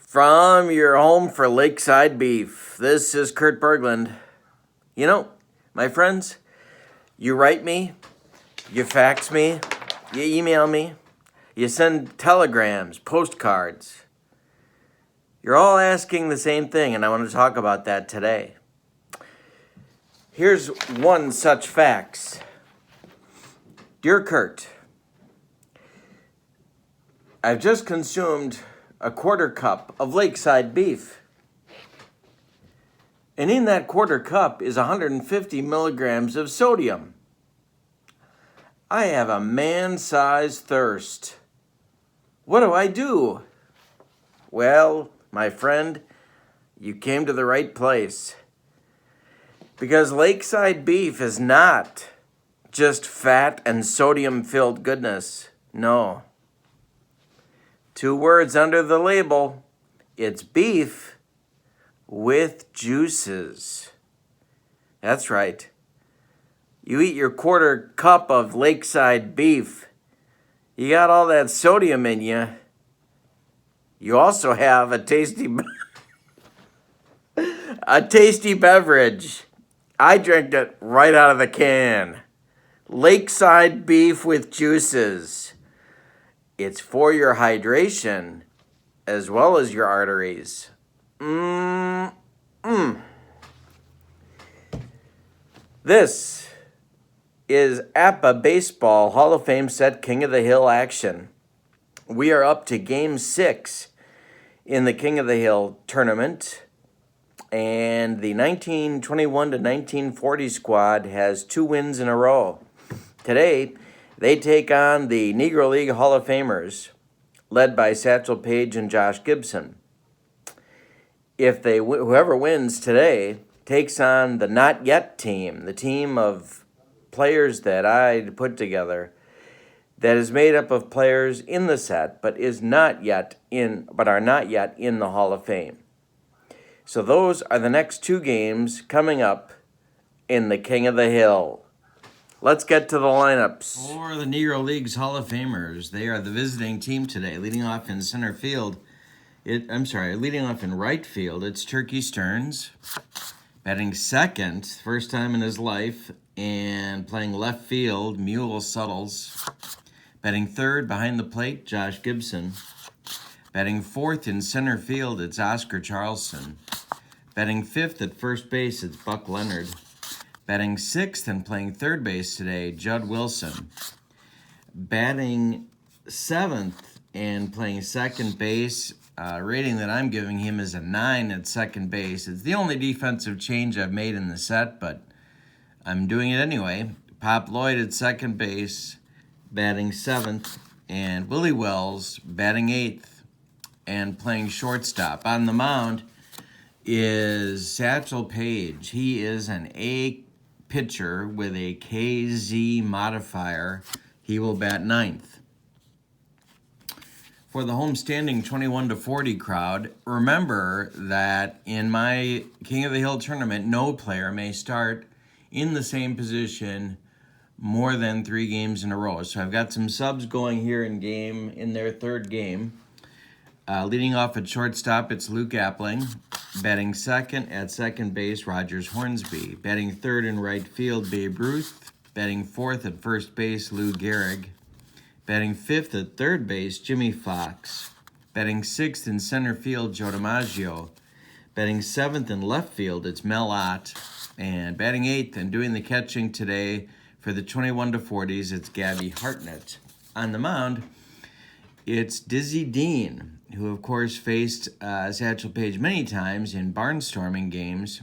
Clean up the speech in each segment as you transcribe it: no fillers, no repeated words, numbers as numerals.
From your home for Lakeside Beef, this is Kurt Berglund. You know, my friends, you write me, you fax me, you email me, you send telegrams, postcards. You're all asking the same thing, and I want to talk about that today. Here's one such fax. Dear Kurt, I've just consumed a quarter cup of Lakeside Beef. And in that quarter cup is 150 milligrams of sodium. I have a man-sized thirst. What do I do? Well, my friend, you came to the right place. Because Lakeside Beef is not just fat and sodium-filled goodness. No. 2 words under the label. It's beef with juices. That's right. You eat your quarter cup of Lakeside Beef. You got all that sodium in you. You also have a tasty beverage. I drank it right out of the can. Lakeside Beef with juices. It's for your hydration as well as your arteries. This is APBA Baseball Hall of Fame set King of the Hill action. We are up to Game 6 in the King of the Hill tournament. And the 1921 to 1940 squad has 2 wins in a row. Today, they take on the Negro League Hall of Famers, led by Satchel Paige and Josh Gibson. Whoever wins today takes on the Not Yet team, the team of players that I put together that is made up of players in the set, but are not yet in the Hall of Fame. So those are the next 2 games coming up in the King of the Hill. Let's get to the lineups. For the Negro League's Hall of Famers, they are the visiting team today. Leading off in right field, it's Turkey Stearns. Batting second, first time in his life, and playing left field, Mule Suttles. Batting third behind the plate, Josh Gibson. Batting fourth in center field, it's Oscar Charleston. Batting fifth at first base, it's Buck Leonard. Batting sixth and playing third base today, Judd Wilson. Batting seventh and playing second base, rating that I'm giving him is a 9 at second base. It's the only defensive change I've made in the set, but I'm doing it anyway. Pop Lloyd at second base, batting seventh, and Willie Wells batting eighth and playing shortstop. On the mound is Satchel Paige. He is an A pitcher with a KZ modifier. He will bat ninth. For the homestanding 21 to 40 crowd, remember that in my King of the Hill tournament, no player may start in the same position more than 3 games in a row. So I've got some subs going here in their third game. Leading off at shortstop, it's Luke Appling. Batting second at second base, Rogers Hornsby. Batting third in right field, Babe Ruth. Batting fourth at first base, Lou Gehrig. Batting fifth at third base, Jimmy Fox. Batting sixth in center field, Joe DiMaggio. Batting seventh in left field, it's Mel Ott. And batting eighth and doing the catching today for the 21 to 40s, it's Gabby Hartnett. On the mound, it's Dizzy Dean, who of course faced Satchel Paige many times in barnstorming games.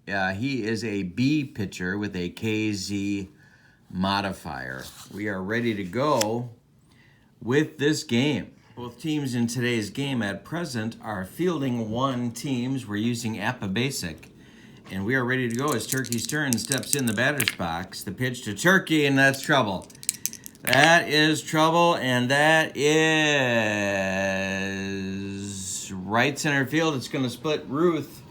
He is a B pitcher with a KZ modifier. We are ready to go with this game. Both teams in today's game at present are fielding 1 teams. We're using APBA Basic. And we are ready to go as Turkey Stearns steps in the batter's box. The pitch to Turkey, and that's trouble. That is trouble, and that is right center field. It's going to split Ruth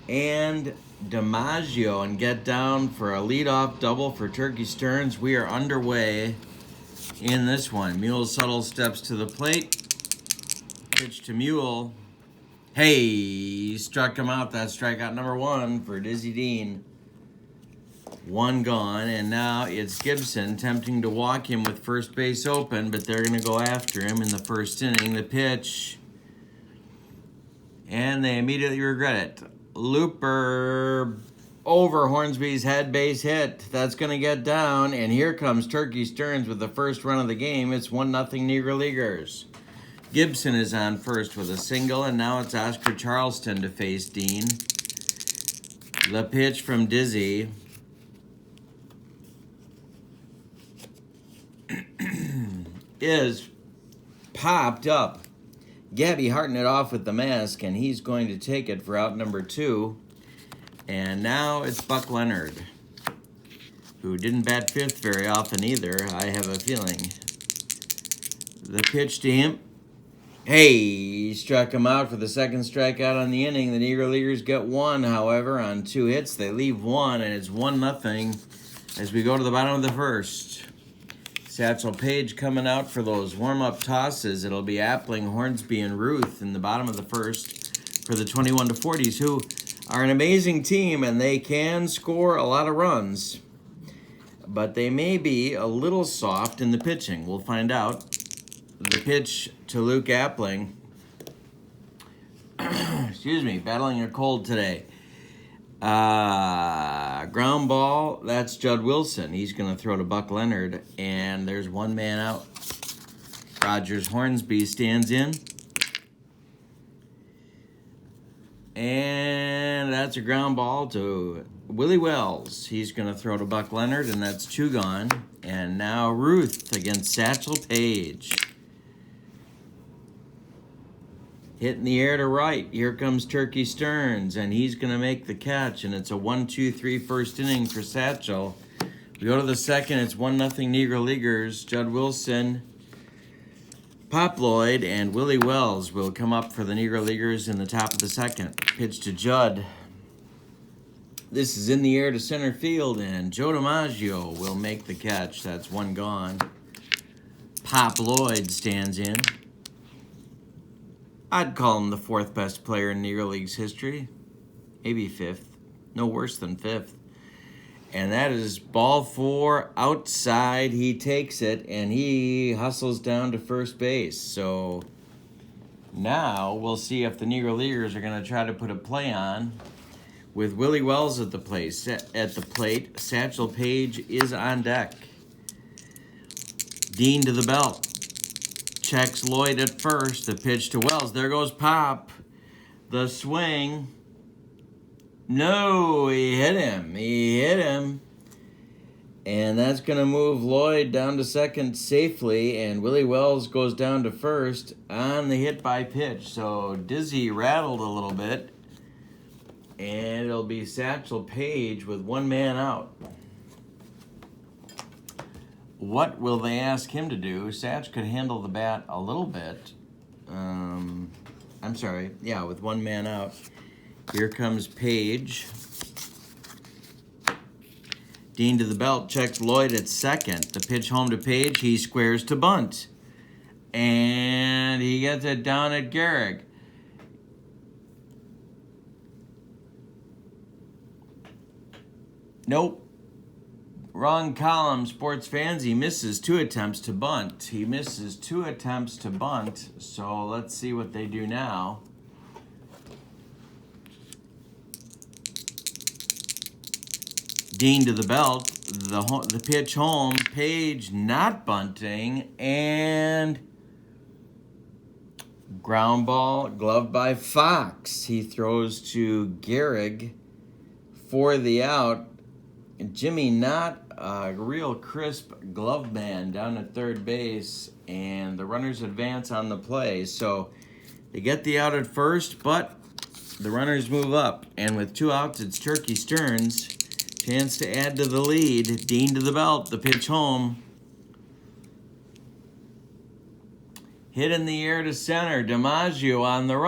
and DiMaggio and get down for a leadoff double for Turkey Stearns. We are underway in this one. Mule Subtle steps to the plate. Pitch to Mule. Hey, struck him out. That's strikeout number 1 for Dizzy Dean. 1 gone, and now it's Gibson attempting to walk him with first base open, but they're going to go after him in the first inning. The pitch, and they immediately regret it. Looper over Hornsby's head, base hit. That's going to get down, and here comes Turkey Stearns with the first run of the game. It's 1-0 Negro Leaguers. Gibson is on first with a single, and now it's Oscar Charleston to face Dean. The pitch from Dizzy is popped up. Gabby Harting it off with the mask, and he's going to take it for out number 2. And now it's Buck Leonard, who didn't bat fifth very often either, I have a feeling. The pitch to him. Hey, he struck him out for the second strikeout on the inning. The Negro Leaguers get 1, however, on 2 hits. They leave 1, and it's 1-0 as we go to the bottom of the first. Satchel Paige coming out for those warm-up tosses. It'll be Appling, Hornsby, and Ruth in the bottom of the first for the 21-40s, who are an amazing team, and they can score a lot of runs. But they may be a little soft in the pitching. We'll find out. The pitch to Luke Appling. Excuse me, battling a cold today. Ground ball, that's Judd Wilson. He's going to throw to Buck Leonard, and there's 1 man out. Rogers Hornsby stands in. And that's a ground ball to Willie Wells. He's going to throw to Buck Leonard, and that's 2 gone. And now Ruth against Satchel Paige. Hit in the air to right. Here comes Turkey Stearns, and he's going to make the catch. And it's a 1-2-3 first inning for Satchel. We go to the second. It's 1-0 Negro Leaguers. Judd Wilson, Pop Lloyd, and Willie Wells will come up for the Negro Leaguers in the top of the second. Pitch to Judd. This is in the air to center field, and Joe DiMaggio will make the catch. That's 1 gone. Pop Lloyd stands in. I'd call him the 4th best player in Negro League's history. Maybe 5th. No worse than 5th. And that is ball 4 outside. He takes it, and he hustles down to first base. So now we'll see if the Negro Leaguers are going to try to put a play on. With Willie Wells at the plate, Satchel Paige is on deck. Dean to the belt. Checks Lloyd at first. The pitch to Wells. There goes Pop. The swing. No, he hit him. And that's going to move Lloyd down to second safely. And Willie Wells goes down to first on the hit by pitch. So Dizzy rattled a little bit. And it'll be Satchel Paige with 1 man out. What will they ask him to do? Satch could handle the bat a little bit. With 1 man out. Here comes Paige. Dean to the belt, checks Lloyd at second. The pitch home to Paige, he squares to bunt. And he gets it down at Gehrig. Nope. Wrong column, sports fans. He misses 2 attempts to bunt. So let's see what they do now. Dean to the belt. The pitch home. Paige not bunting. And ground ball, gloved by Fox. He throws to Gehrig for the out. Jimmy not a real crisp glove man down at third base, and the runners advance on the play. So they get the out at first, but the runners move up. And with 2 outs, it's Turkey Stearns. Chance to add to the lead. Dean to the belt. The pitch home. Hit in the air to center. DiMaggio on the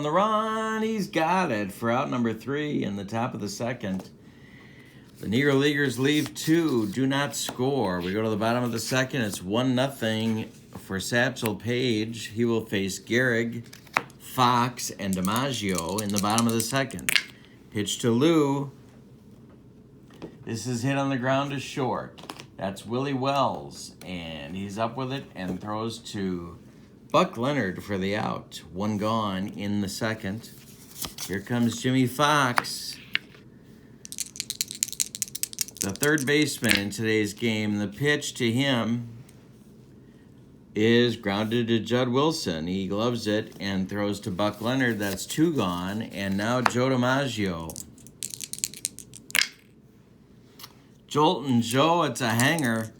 run. He's got it for out number 3 in the top of the second. The Negro Leaguers leave 2, do not score. We go to the bottom of the second. It's 1-0 for Satchel Paige. He will face Gehrig. Fox and DiMaggio in the bottom of the second. Pitch to Lou. This is hit on the ground to short. That's Willie Wells, and he's up with it and throws to Buck Leonard for the out. One gone in the second. Here comes Jimmy Fox, the third baseman in today's game. The pitch to him is grounded to Judd Wilson. He gloves it and throws to Buck Leonard. That's two gone. And now Joe DiMaggio. Joltin' Joe, it's a hanger.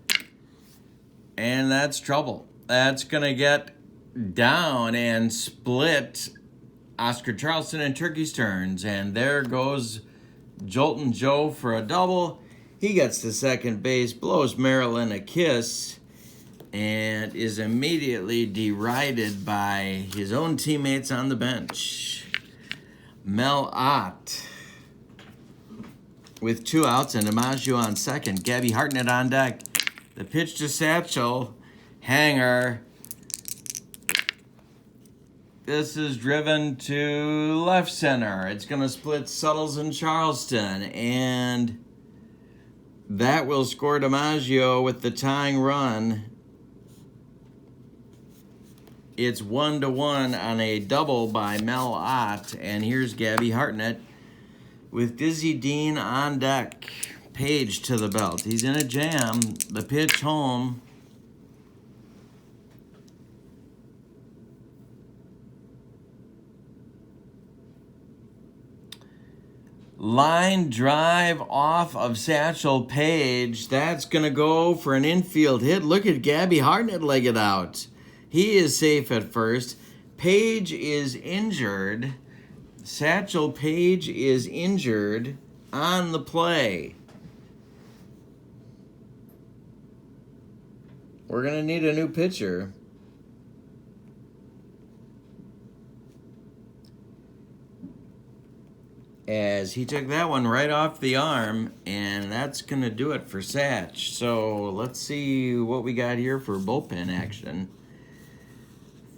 And that's trouble. That's going to get down and split Oscar Charleston and Turkey Stearns. And there goes Joltin' Joe for a double. He gets to second base, blows Marilyn a kiss, and is immediately derided by his own teammates on the bench. Mel Ott with two outs and DiMaggio on second. Gabby Hartnett on deck. The pitch to Satchel. Hanger. This is driven to left center. It's going to split Suttles and Charleston. And that will score DiMaggio with the tying run. It's 1-1 on a double by Mel Ott. And here's Gabby Hartnett with Dizzy Dean on deck. Paige to the belt. He's in a jam. The pitch home. Line drive off of Satchel Paige. That's going to go for an infield hit. Look at Gabby Hartnett leg it out. He is safe at first. Paige is injured. Satchel Paige is injured on the play. We're going to need a new pitcher. As he took that one right off the arm, and that's going to do it for Satch. So let's see what we got here for bullpen action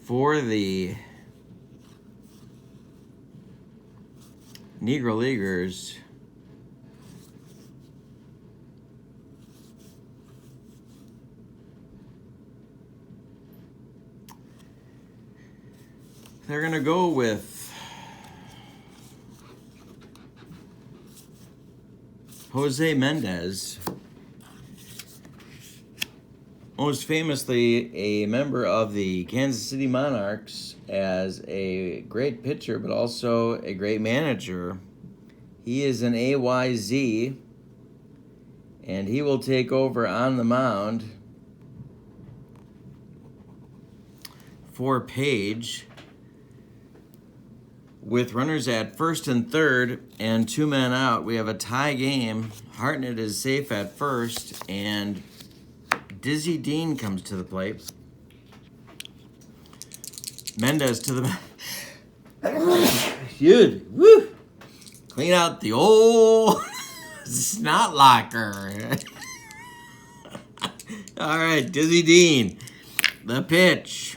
for the Negro Leaguers. They're going to go with Jose Mendez, most famously a member of the Kansas City Monarchs, as a great pitcher but also a great manager. He is an AYZ, and he will take over on the mound for Paige. With runners at first and third and two men out, we have a tie game. Hartnett is safe at first, and Dizzy Dean comes to the plate. Mendez to the Dude, woo! Clean out the old snot locker. All right, Dizzy Dean, the pitch.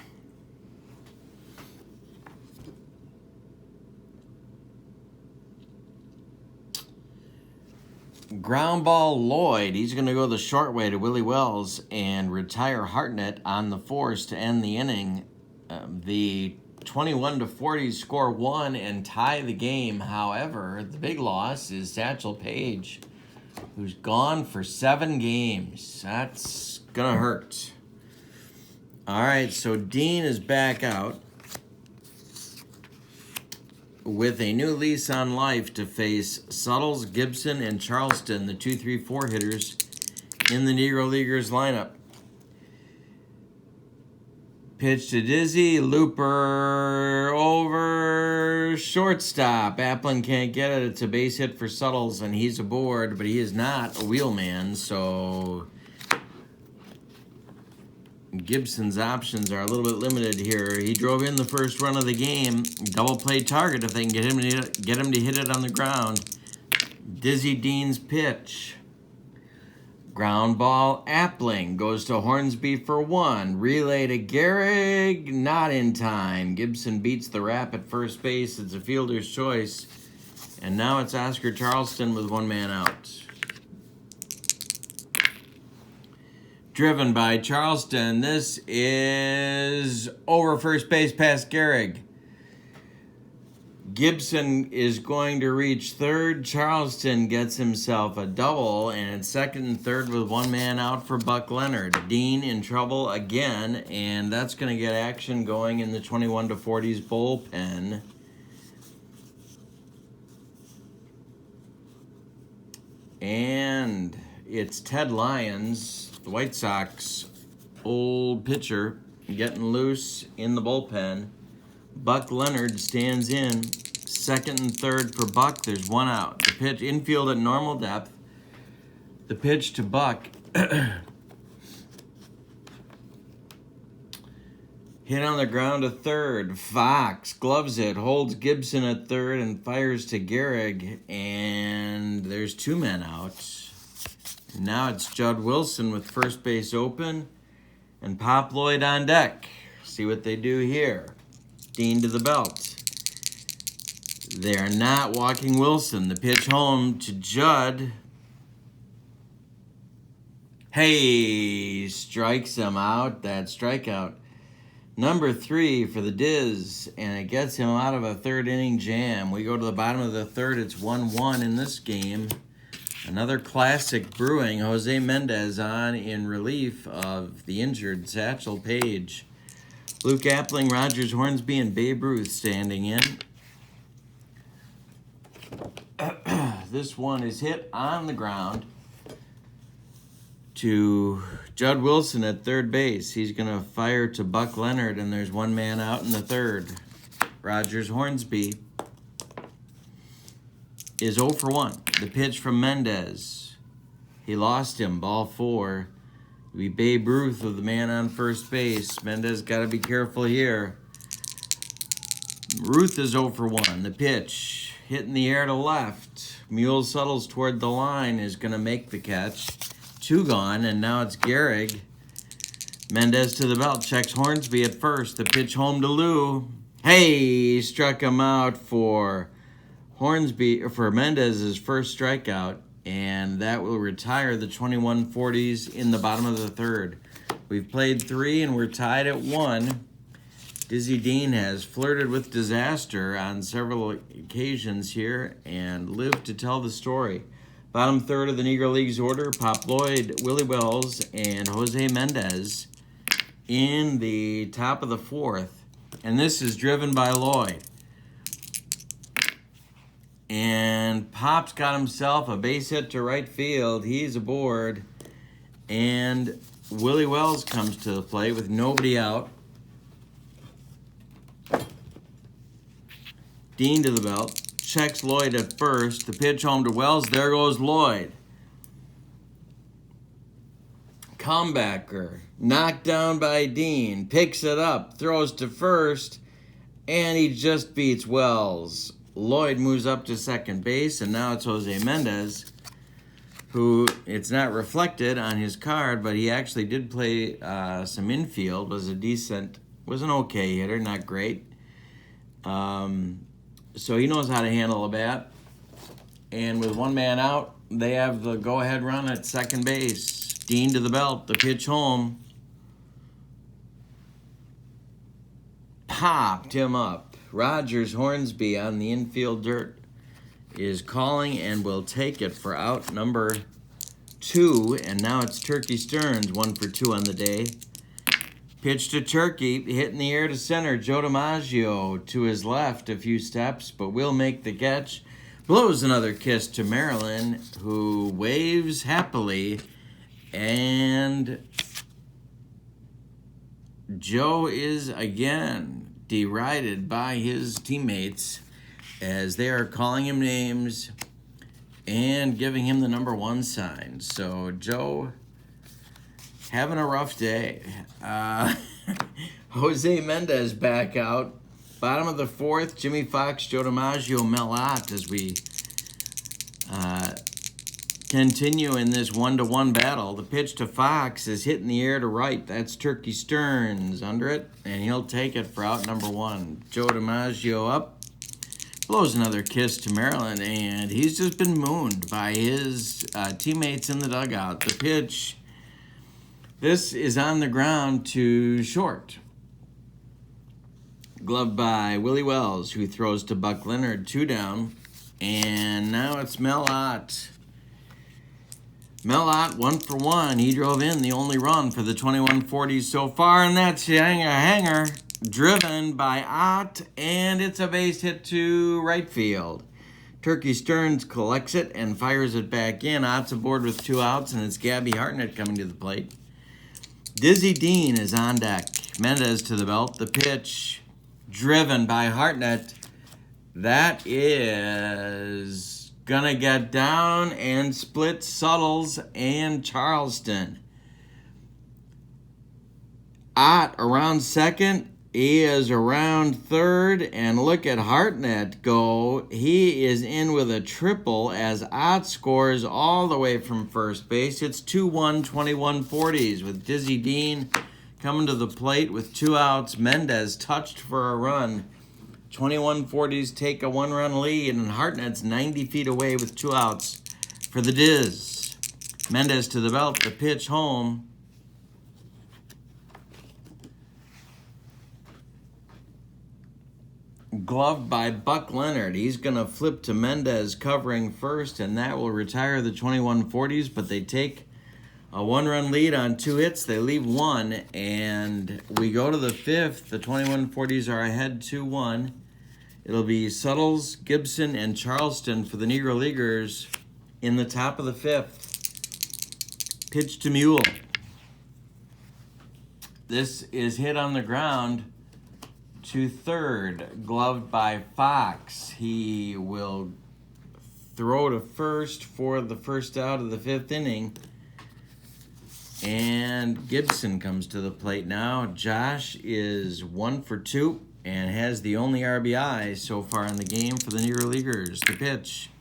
Ground ball Lloyd. He's going to go the short way to Willie Wells and retire Hartnett on the force to end the inning. The 21-40 score one and tie the game. However, the big loss is Satchel Paige, who's gone for 7 games. That's going to hurt. All right, so Dean is back out with a new lease on life to face Suttles, Gibson, and Charleston, the 2-3-4 hitters in the Negro Leaguers lineup. Pitch to Dizzy, looper over shortstop. Applin can't get it. It's a base hit for Suttles, and he's aboard, but he is not a wheelman, so Gibson's options are a little bit limited here. He drove in the first run of the game. Double play target if they can get him to hit it on the ground. Dizzy Dean's pitch. Ground ball, Appling goes to Hornsby for 1. Relay to Gehrig, not in time. Gibson beats the Rap at first base. It's a fielder's choice. And now it's Oscar Charleston with 1 man out. Driven by Charleston. This is over first base past Gehrig. Gibson is going to reach third. Charleston gets himself a double, and it's second and third with 1 man out for Buck Leonard. Dean in trouble again, and that's going to get action going in the 21-40s bullpen. And it's Ted Lyons, the White Sox old pitcher, getting loose in the bullpen. Buck Leonard stands in. Second and third for Buck. There's 1 out. The pitch infield at normal depth. The pitch to Buck. Hit on the ground to third. Fox gloves it, holds Gibson at third, and fires to Gehrig. And there's 2 men out. And now it's Judd Wilson with first base open. And Pop Lloyd on deck. See what they do here. Dean to the belt. They are not walking Wilson. The pitch home to Judd. Hey, strikes him out. That strikeout. Number 3 for the Diz, and it gets him out of a third inning jam. We go to the bottom of the third. It's 1-1 in this game. Another classic brewing. Jose Mendez on in relief of the injured Satchel Paige. Luke Appling, Rogers Hornsby, and Babe Ruth standing in. This one is hit on the ground to Judd Wilson at third base. He's going to fire to Buck Leonard, and there's 1 man out in the third. Rogers Hornsby is 0 for 1. The pitch from Mendez. He lost him, ball 4. It'll be Babe Ruth with the man on first base. Mendez got to be careful here. Ruth is 0 for 1. The pitch hit in the air to left. Mule settles toward the line, is going to make the catch. 2 gone, and now it's Gehrig. Mendez to the belt, checks Hornsby at first. The pitch home to Lou. Hey, struck him out for Mendez's first strikeout, and that will retire the 21-40s in the bottom of the third. We've played 3, and we're tied at 1. Dizzy Dean has flirted with disaster on several occasions here and lived to tell the story. Bottom third of the Negro League's order, Pop Lloyd, Willie Wells, and Jose Mendez in the top of the 4th. And this is driven by Lloyd. And Pop's got himself a base hit to right field. He's aboard. And Willie Wells comes to the plate with nobody out. Dean to the belt. Checks Lloyd at first. The pitch home to Wells. There goes Lloyd. Comebacker. Knocked down by Dean. Picks it up. Throws to first. And he just beats Wells. Lloyd moves up to second base. And now it's Jose Mendez, who, it's not reflected on his card, but he actually did play some infield. Was an okay hitter. Not great. So he knows how to handle a bat. And with 1 man out, they have the go-ahead run at second base. Dean to the belt, the pitch home. Popped him up. Rogers Hornsby on the infield dirt is calling and will take it for out number 2. And now it's Turkey Stearns, 1 for 2 on the day. Pitch to Turkey, hit in the air to center. Joe DiMaggio to his left a few steps, but will make the catch. Blows another kiss to Marilyn, who waves happily. And Joe is again derided by his teammates as they are calling him names and giving him the number 1 sign. So Joe having a rough day. Jose Mendez back out. Bottom of the 4th, Jimmy Fox, Joe DiMaggio, Mel Ott as we continue in this 1-1 battle. The pitch to Fox is hit in the air to right. That's Turkey Stearns under it, and he'll take it for out number 1. Joe DiMaggio up, blows another kiss to Maryland, and he's just been mooned by his teammates in the dugout. The pitch, this is on the ground to short. Gloved by Willie Wells, who throws to Buck Leonard, 2 down. And now it's Mel Ott. Mel Ott, 1 for 1. He drove in the only run for the 2140s so far, and that's hanger driven by Ott, and it's a base hit to right field. Turkey Stearns collects it and fires it back in. Ott's aboard with 2 outs, and it's Gabby Hartnett coming to the plate. Dizzy Dean is on deck. Mendez to the belt. The pitch driven by Hartnett. That is gonna get down and split Suttles and Charleston. Ott around second. He is around third. And look at Hartnett go. He is in with a triple as Ott scores all the way from first base. It's 2-1, 2140s with Dizzy Dean coming to the plate with 2 outs. Mendez touched for a run. 2140s take a 1-run lead, and Hartnett's 90 feet away with 2 outs for the Diz. Mendez to the belt, the pitch home. Gloved by Buck Leonard. He's going to flip to Mendez covering first, and that will retire the 2140s, but they take a 1-run lead on 2 hits. They leave 1, and we go to the 5th. The 2140s are ahead 2-1. It'll be Suttles, Gibson, and Charleston for the Negro Leaguers in the top of the 5th. Pitch to Mule. This is hit on the ground to third, gloved by Fox. He will throw to first for the first out of the 5th inning. And Gibson comes to the plate now. Josh is 1 for 2 and has the only RBI so far in the game for the Negro Leaguers. The pitch.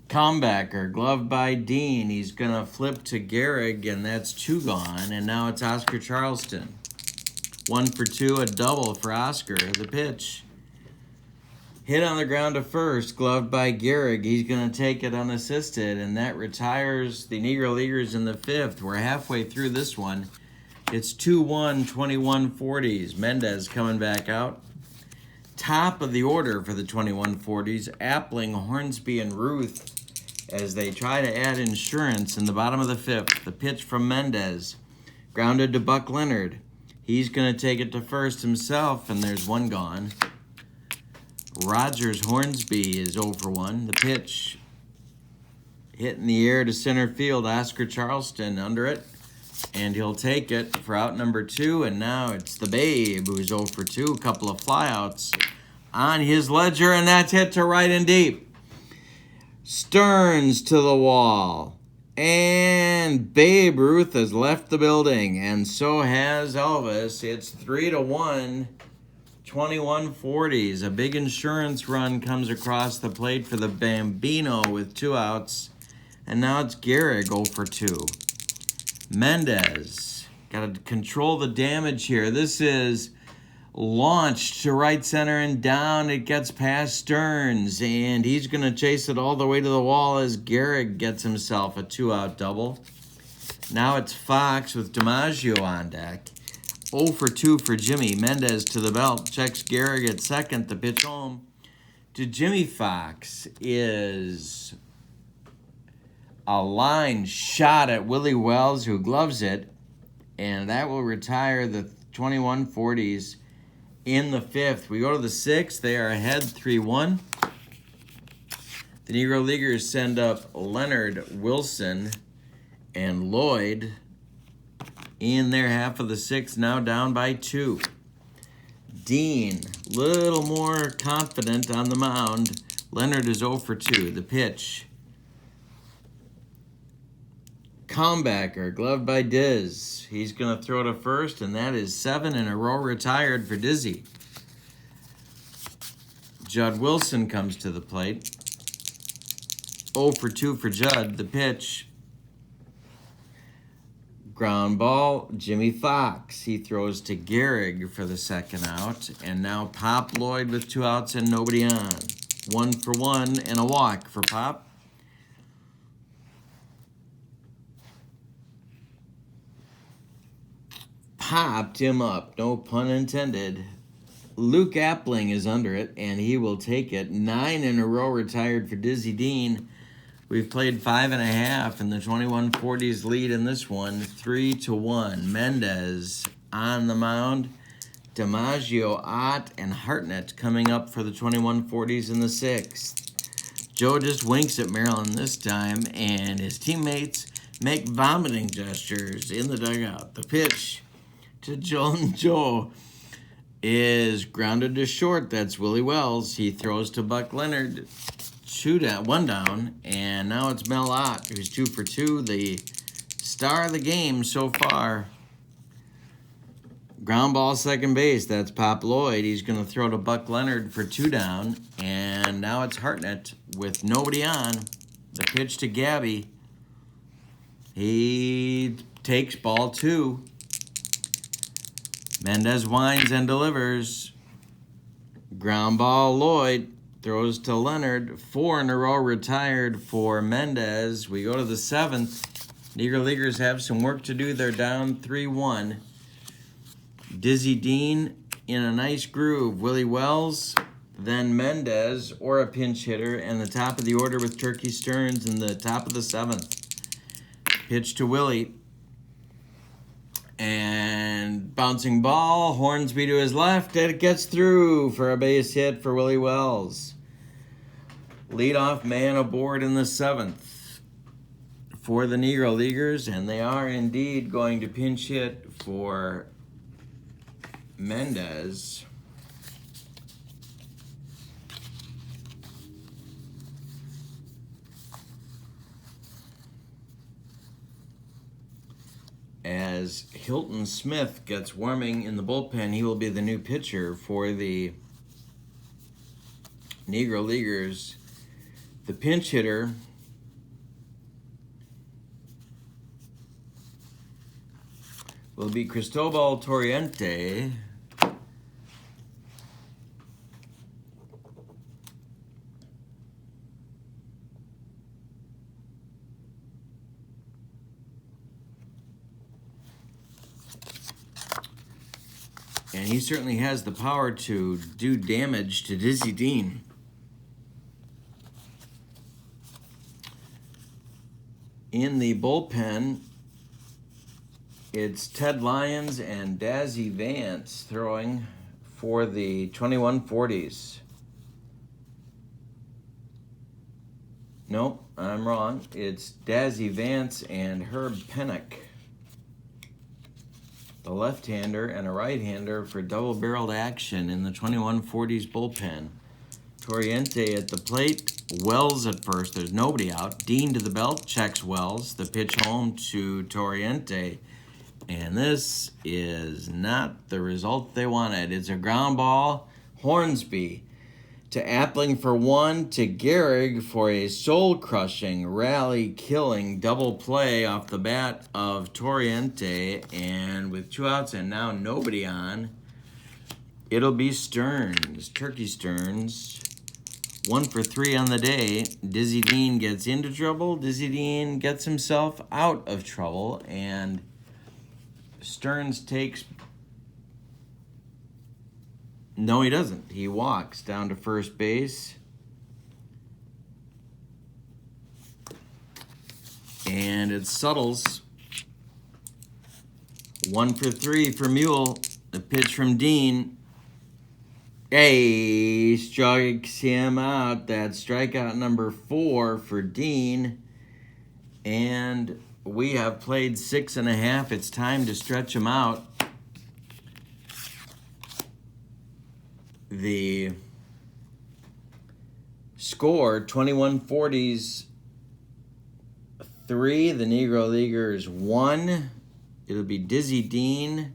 Comebacker, gloved by Dean. He's going to flip to Gehrig, and that's 2 gone. And now it's Oscar Charleston. 1 for 2, a double for Oscar. The pitch. Hit on the ground to first, gloved by Gehrig. He's going to take it unassisted, and that retires the Negro Leaguers in the 5th. We're halfway through this one. It's 2-1, 2140s. Mendez coming back out. Top of the order for the 2140s, Appling, Hornsby, and Ruth as they try to add insurance in the bottom of the 5th. The pitch from Mendez, grounded to Buck Leonard. He's going to take it to first himself, and there's 1 gone. Rogers Hornsby is 0 for 1. The pitch hit in the air to center field. Oscar Charleston under it, and he'll take it for out number 2. And now it's the Babe who's 0 for 2. A couple of flyouts on his ledger, and that's hit to right and deep. Stearns to the wall, and Babe Ruth has left the building, and so has Elvis. It's 3-1. 2140s. A big insurance run comes across the plate for the Bambino with 2 outs. And now it's Gehrig 0 for 2. Mendez. Got to control the damage here. This is launched to right center and down. It gets past Stearns. And he's going to chase it all the way to the wall as Gehrig gets himself a 2-out double. Now it's Fox with DiMaggio on deck. 0 for 2 for Jimmy. Mendez to the belt. Checks Gehrig at second. The pitch home to Jimmy Fox is a line shot at Willie Wells, who gloves it. And that will retire the 2140s in the 5th. We go to the 6th. They are ahead 3-1. The Negro Leaguers send up Leonard, Wilson, and Lloyd in their half of the 6th, now down by 2. Dean, little more confident on the mound. Leonard is 0 for 2. The pitch. Comebacker, gloved by Diz. He's going to throw to first, and that is 7 in a row retired for Dizzy. Judd Wilson comes to the plate. 0 for 2 for Judd. The pitch. Ground ball, Jimmy Fox. He throws to Gehrig for the second out. And now Pop Lloyd with 2 outs and nobody on. 1 for 1 and a walk for Pop. Popped him up, no pun intended. Luke Appling is under it, and he will take it. 9 in a row retired for Dizzy Dean. We've played 5.5, and the 2140s lead in this one, 3-1. Mendez on the mound. DiMaggio, Ott, and Hartnett coming up for the 2140s in the 6th. Joe just winks at Maryland this time, and his teammates make vomiting gestures in the dugout. The pitch to Joe is grounded to short. That's Willie Wells. He throws to Buck Leonard. 1 down, and now it's Mel Ott, who's 2 for 2, the star of the game so far. Ground ball second base. That's Pop Lloyd. He's going to throw to Buck Leonard for 2 down, and now it's Hartnett with nobody on. The pitch to Gabby. He takes ball 2. Mendez winds and delivers. Ground ball, Lloyd throws to Leonard. 4 in a row retired for Mendez. We go to the 7th. Negro Leaguers have some work to do. They're down 3-1. Dizzy Dean in a nice groove. Willie Wells, then Mendez, or a pinch hitter, and the top of the order with Turkey Stearns in the top of the 7th. Pitch to Willie. And bouncing ball, Hornsby to his left, and it gets through for a base hit for Willie Wells. Leadoff man aboard in the 7th for the Negro Leaguers, and they are indeed going to pinch hit for Mendez. As Hilton Smith gets warming in the bullpen, he will be the new pitcher for the Negro Leaguers. The pinch hitter will be Cristobal Torriente. And he certainly has the power to do damage to Dizzy Dean. In the bullpen, it's Ted Lyons and Dazzy Vance throwing for the 2140s. Nope, I'm wrong. It's Dazzy Vance and Herb Pennock, the left-hander and a right-hander for double-barreled action in the 2140s bullpen. Torriente at the plate. Wells at first. There's nobody out. Dean to the belt. Checks Wells. The pitch home to Torriente. And this is not the result they wanted. It's a ground ball. Hornsby to Appling for 1, to Gehrig for a soul-crushing, rally-killing double play off the bat of Torriente. And with 2 outs and now nobody on, it'll be Stearns, Turkey Stearns. 1 for 3 on the day. Dizzy Dean gets into trouble. Dizzy Dean gets himself out of trouble. And Stearns takes... No, he doesn't. He walks down to first base. And it's Suttles. 1 for 3 for Mule. The pitch from Dean. Hey, strikes him out. That's strikeout number 4 for Dean. And we have played 6.5. It's time to stretch him out. The score, 2140s 3, the Negro Leaguers 1. It'll be Dizzy Dean,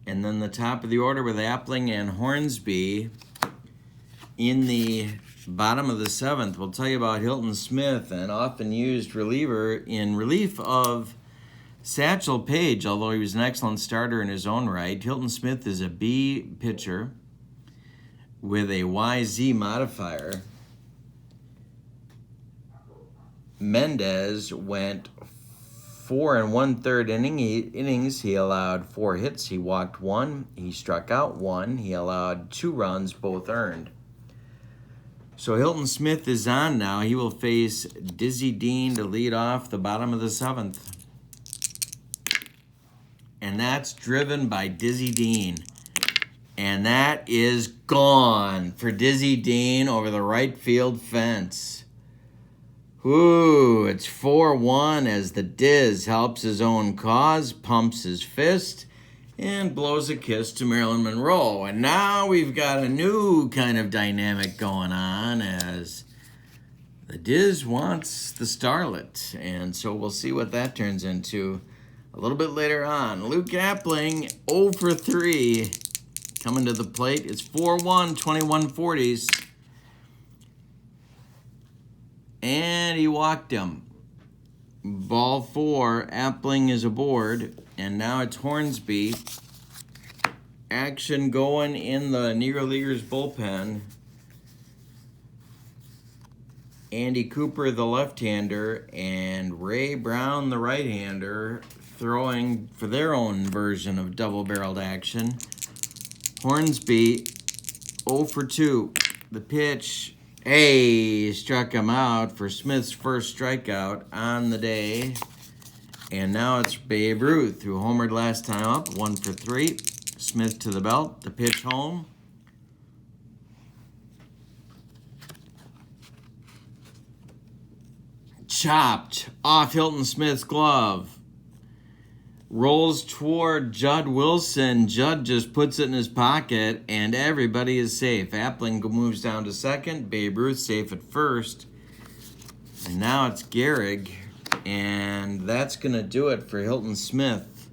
and then the top of the order with Appling and Hornsby. In the bottom of the 7th, we'll tell you about Hilton Smith, an often used reliever in relief of Satchel Paige, although he was an excellent starter in his own right. Hilton Smith is a B pitcher with a YZ modifier. Mendez went 4 1/3 innings. He allowed 4 hits. He walked 1. He struck out 1. He allowed 2 runs, both earned. So Hilton Smith is on now. He will face Dizzy Dean to lead off the bottom of the 7th. And that's driven by Dizzy Dean. And that is gone for Dizzy Dean over the right field fence. Ooh, it's 4-1 as the Diz helps his own cause, pumps his fist, and blows a kiss to Marilyn Monroe. And now we've got a new kind of dynamic going on as the Diz wants the starlet. And so we'll see what that turns into a little bit later on. Luke Appling, 0 for 3, coming to the plate. It's 4-1, 21/40s. And he walked him. Ball 4, Appling is aboard. And now it's Hornsby. Action going in the Negro Leaguers bullpen. Andy Cooper, the left-hander, and Ray Brown, the right-hander, throwing for their own version of double-barreled action. Hornsby, 0 for 2. The pitch, hey, struck him out for Smith's first strikeout on the day. And now it's Babe Ruth, who homered last time up, 1 for 3. Smith to the belt, the pitch home. Chopped off Hilton Smith's glove. Rolls toward Judd Wilson. Judd just puts it in his pocket, and everybody is safe. Appling moves down to second. Babe Ruth safe at first. And now it's Gehrig, and that's going to do it for Hilton Smith.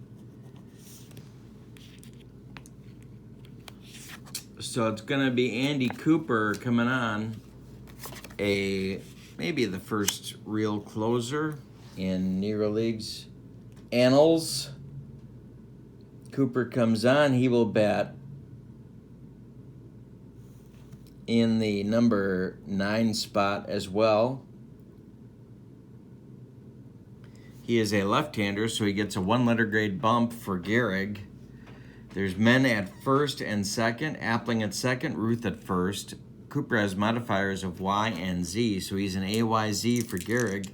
So it's going to be Andy Cooper coming on. Maybe the first real closer in Negro League's annals. Cooper comes on. He will bat in the number 9 spot as well. He is a left-hander, so he gets a 1-letter grade bump for Gehrig. There's men at first and second. Appling at second, Ruth at first. Cooper has modifiers of Y and Z, so he's an AYZ for Gehrig.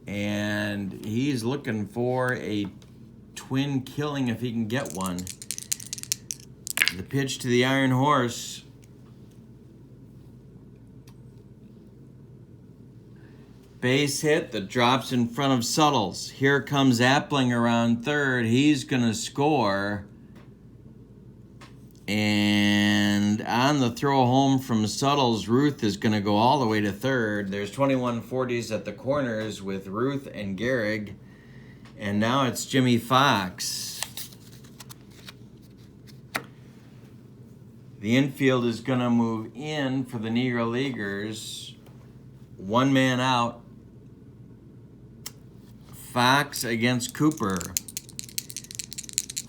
And he's looking for a twin killing if he can get one. The pitch to the Iron Horse. Base hit that drops in front of Suttles. Here comes Appling around third. He's going to score. And on the throw home from Suttles, Ruth is going to go all the way to third. There's 21/40s at the corners with Ruth and Gehrig. And now it's Jimmy Fox. The infield is going to move in for the Negro Leaguers. 1 man out. Fox against Cooper.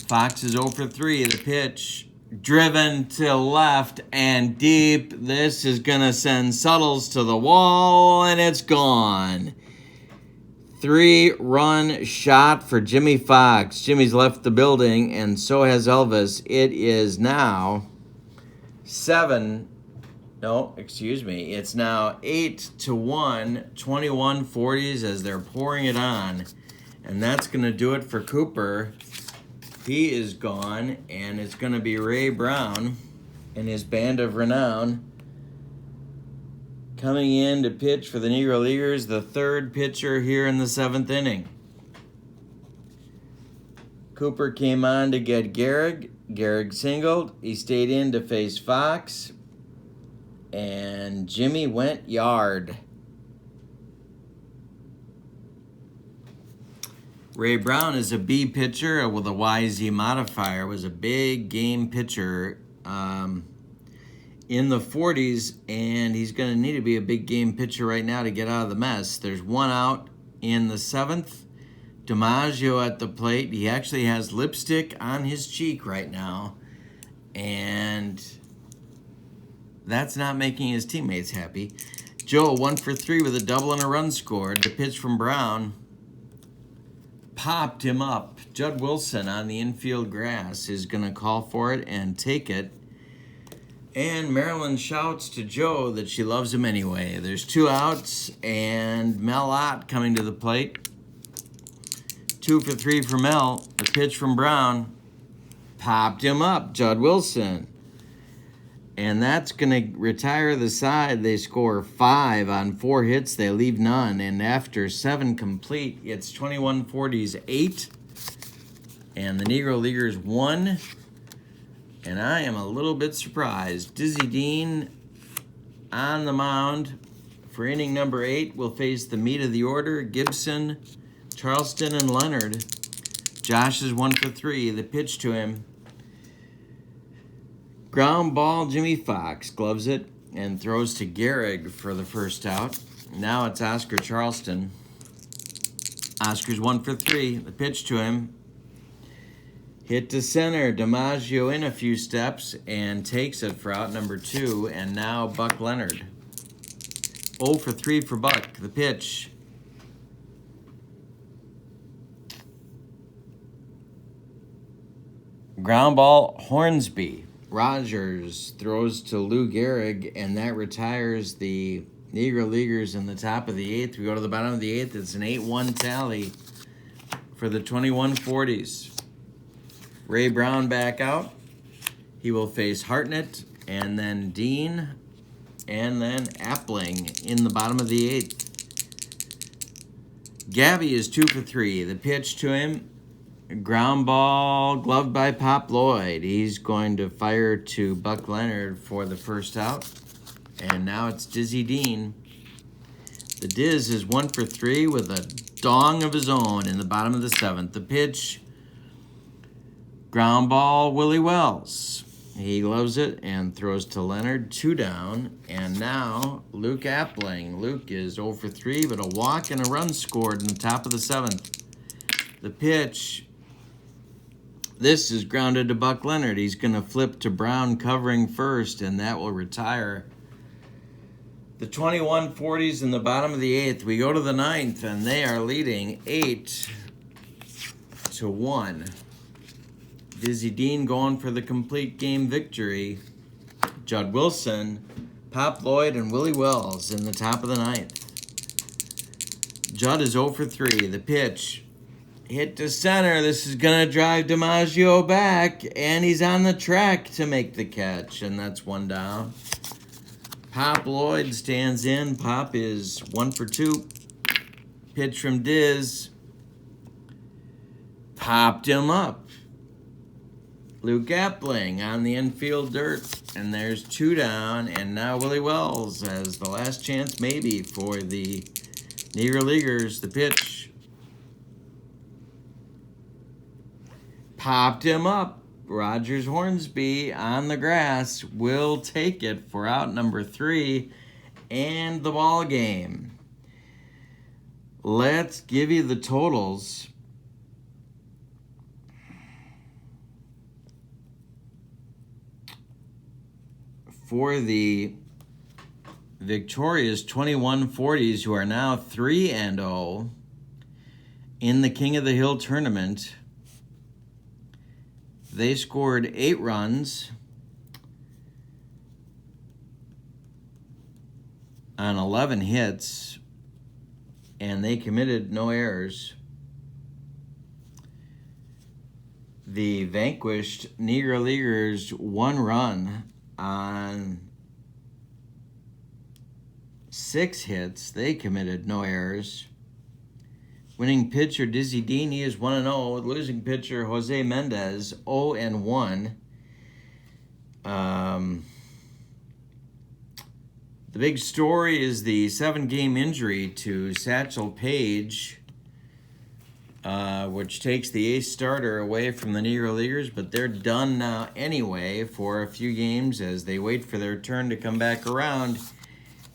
Fox is 0 for 3. The pitch driven to left and deep. This is going to send Suttles to the wall, and it's gone. 3-run shot for Jimmy Fox. Jimmy's left the building, and so has Elvis. It is now it's now 8-1, 21/40s as they're pouring it on. And that's going to do it for Cooper. He is gone, and it's going to be Ray Brown and his band of renown coming in to pitch for the Negro Leaguers, the third pitcher here in the 7th inning. Cooper came on to get Gehrig. Gehrig singled. He stayed in to face Fox. And Jimmy went yard. Ray Brown is a B pitcher with a YZ modifier. Was a big game pitcher in the 40s, and he's going to need to be a big game pitcher right now to get out of the mess. There's one out in the 7th. DiMaggio at the plate. He actually has lipstick on his cheek right now, and that's not making his teammates happy. Joe, 1 for 3 with a double and a run scored. The pitch from Brown popped him up. Judd Wilson on the infield grass is going to call for it and take it. And Marilyn shouts to Joe that she loves him anyway. There's 2 outs, and Mel Ott coming to the plate. 2 for 3 for Mel. The pitch from Brown popped him up. Judd Wilson. And that's going to retire the side. They score 5 on 4 hits. They leave none. And after 7 complete, it's 21-40s 8. And the Negro Leaguers 1. And I am a little bit surprised. Dizzy Dean on the mound for inning number 8 will face the meat of the order. Gibson, Charleston, and Leonard. Josh is 1 for 3. The pitch to him. Ground ball, Jimmy Fox gloves it and throws to Gehrig for the first out. Now it's Oscar Charleston. Oscar's 1 for 3. The pitch to him. Hit to center. DiMaggio in a few steps and takes it for out number 2. And now Buck Leonard. 0 for 3 for Buck. The pitch. Ground ball, Hornsby. Rogers throws to Lou Gehrig, and that retires the Negro Leaguers in the top of the 8th. We go to the bottom of the 8th. It's an 8-1 tally for the 21-40s. Ray Brown back out. He will face Hartnett, and then Dean, and then Appling in the bottom of the 8th. Gabby is 2 for 3. The pitch to him. Ground ball, gloved by Pop Lloyd. He's going to fire to Buck Leonard for the first out. And now it's Dizzy Dean. The Diz is 1 for 3 with a dong of his own in the bottom of the 7th. The pitch, ground ball, Willie Wells. He gloves it and throws to Leonard. 2 down. And now Luke Appling. Luke is 0 for 3, but a walk and a run scored in the top of the 7th. The pitch. This is grounded to Buck Leonard. He's going to flip to Brown covering first, and that will retire the 21-40s in the bottom of the 8th. We go to the 9th, and they are leading 8-1. Dizzy Dean going for the complete game victory. Judd Wilson, Pop Lloyd, and Willie Wells in the top of the 9th. Judd is 0 for 3. The pitch. Hit to center. This is going to drive DiMaggio back, and he's on the track to make the catch, and that's 1 down. Pop Lloyd stands in. Pop is 1 for 2. Pitch from Diz. Popped him up. Luke Appling on the infield dirt, and there's 2 down, and now Willie Wells has the last chance maybe for the Negro Leaguers. The pitch. Popped him up. Rogers Hornsby on the grass will take it for out number 3 and the ball game. Let's give you the totals. For the victorious 21-40s, who are now 3-0 in the King of the Hill tournament. They scored 8 runs on 11 hits, and they committed no errors. The vanquished Negro Leaguers 1 run on 6 hits. They committed no errors. Winning pitcher Dizzy Dean, he is 1-0. Losing pitcher Jose Mendez, 0-1. The big story is the 7-game injury to Satchel Paige. which takes the ace starter away from the Negro Leaguers, but they're done now anyway for a few games as they wait for their turn to come back around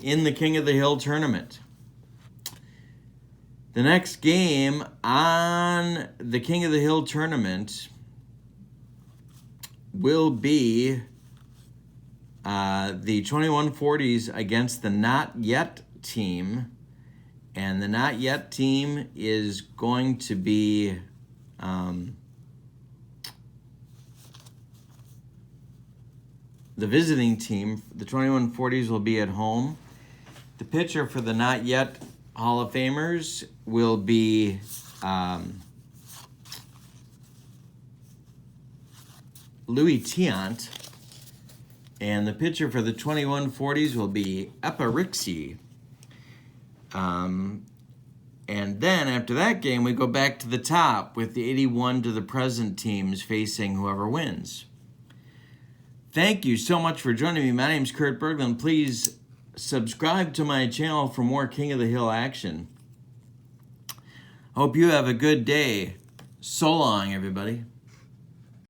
in the King of the Hill tournament. The next game on the King of the Hill tournament will be the 2140s against the Not Yet team. And the Not Yet team is going to be the visiting team. The 2140s will be at home. The pitcher for the Not Yet Hall of Famers will be Louis Tiant. And the pitcher for the 2140s will be APBA. And then after that game, we go back to the top with the 81 to the present teams facing whoever wins. Thank you so much for joining me. My name is Kurt Berglund. Please subscribe to my channel for more King of the Hill action. Hope you have a good day. So long, everybody.